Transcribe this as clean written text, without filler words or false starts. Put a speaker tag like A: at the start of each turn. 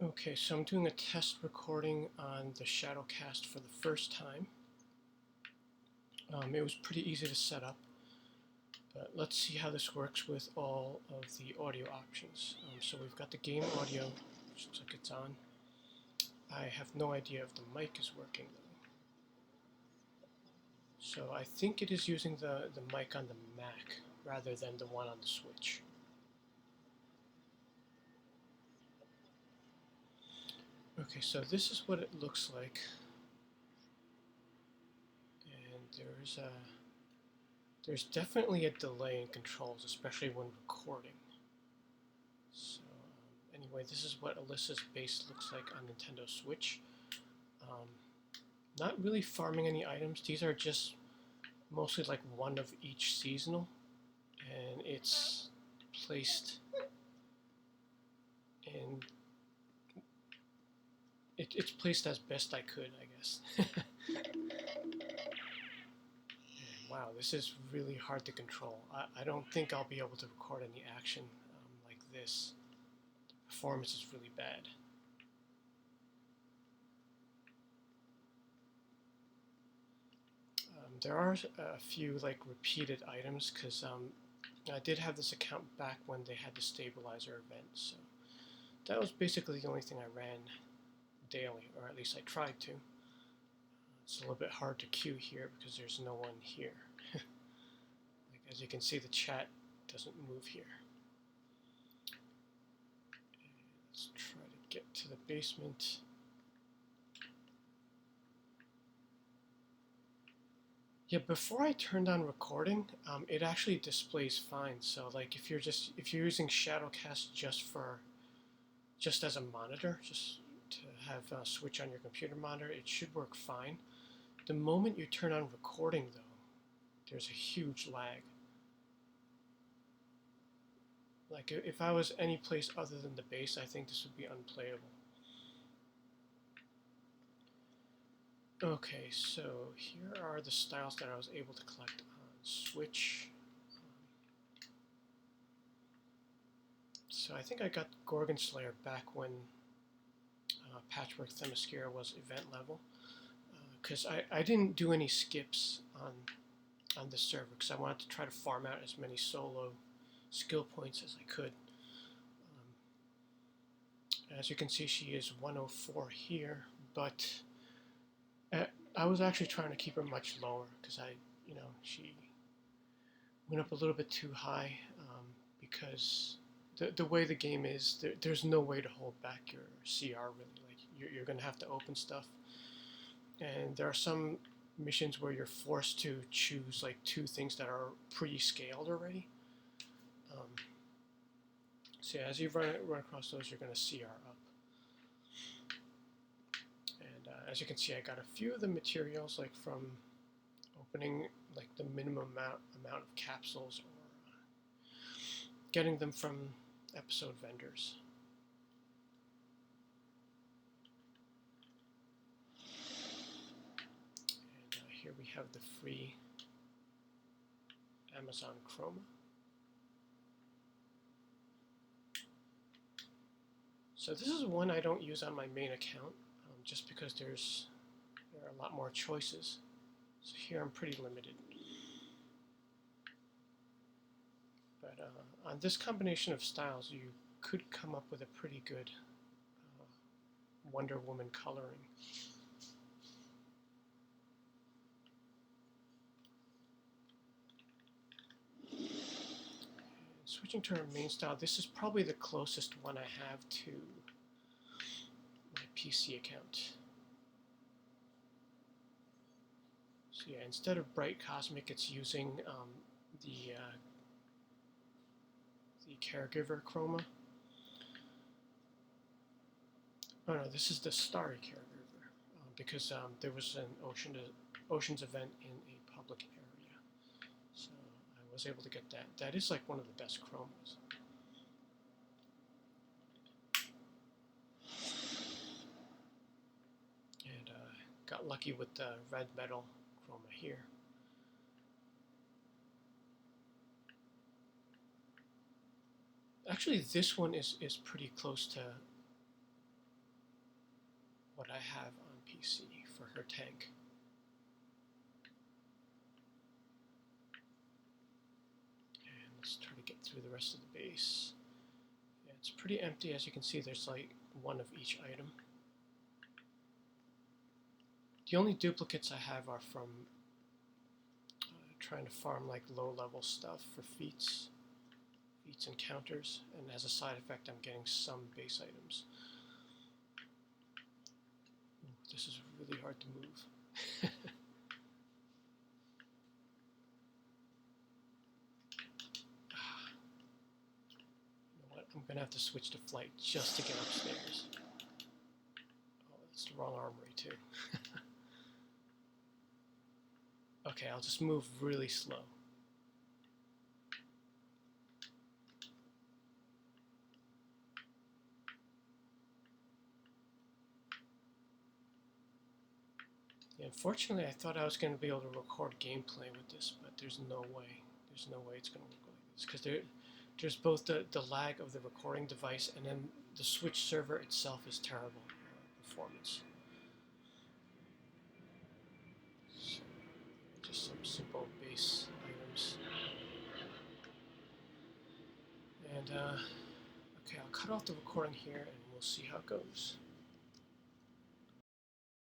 A: Okay, so I'm doing a test recording on the Shadowcast for the first time. It was pretty easy to set up, but let's see how this works with all of the audio options. So we've got the game audio, which looks like it's on. I have no idea if the mic is working though. So I think it is using the mic on the Mac rather than the one on the Switch. Okay, so this is what it looks like. And there's definitely a delay in controls, especially when recording. So anyway, this is what Alyssa's base looks like on Nintendo Switch. Not really farming any items. These are just mostly like one of each seasonal, and it's placed in. It's placed as best I could, I guess. Wow, this is really hard to control. I don't think I'll be able to record any action like this. The performance is really bad. There are a few like repeated items because I did have this account back when they had the stabilizer event, so that was basically the only thing I ran daily, or at least I tried to. It's a little bit hard to queue here because there's no one here. Like, as you can see, the chat doesn't move here. Let's try to get to the basement. Yeah, before I turned on recording, it actually displays fine. So like if you're using Shadowcast just as a monitor, just to have a switch on your computer monitor, it should work fine. The moment you turn on recording though, there's a huge lag. Like if I was any place other than the base, I think this would be unplayable. Okay, so here are the styles that I was able to collect on Switch. So I think I got Gorgon Slayer back when Patchwork Themyscira was event level, because I didn't do any skips on this server because I wanted to try to farm out as many solo skill points as I could. As you can see, she is 104 here, but I was actually trying to keep her much lower because she went up a little bit too high because the way the game is, there's no way to hold back your CR really. Like you're going to have to open stuff, and there are some missions where you're forced to choose like two things that are pre-scaled already. So yeah, as you run across those, you're going to CR up. As you can see, I got a few of the materials like from opening like the minimum amount of capsules or getting them from episode vendors. And here we have the free Amazon Chroma. So this is one I don't use on my main account just because there are a lot more choices. So here I'm pretty limited. But on this combination of styles, you could come up with a pretty good Wonder Woman coloring. Switching to our main style, this is probably the closest one I have to my PC account. So yeah, instead of Bright Cosmic, it's using the Caregiver Chroma. Oh no, this is the Starry Caregiver because there was an Oceans event in a public area, so I was able to get that. That is like one of the best chromas. And got lucky with the red metal chroma here. Actually, this one is pretty close to what I have on PC for her tank. And let's try to get through the rest of the base. Yeah, it's pretty empty. As you can see, there's like one of each item. The only duplicates I have are from trying to farm like low-level stuff for feats and counters, and as a side effect I'm getting some base items. Ooh, this is really hard to move. You know what? I'm gonna have to switch to flight just to get upstairs. Oh, that's the wrong armory too. Okay, I'll just move really slow. Yeah, unfortunately, I thought I was going to be able to record gameplay with this, but there's no way. There's no way it's going to work like this, because there's both the lag of the recording device, and then the Switch server itself is terrible performance. So, just some simple base items. And, okay, I'll cut off the recording here, and we'll see how it goes.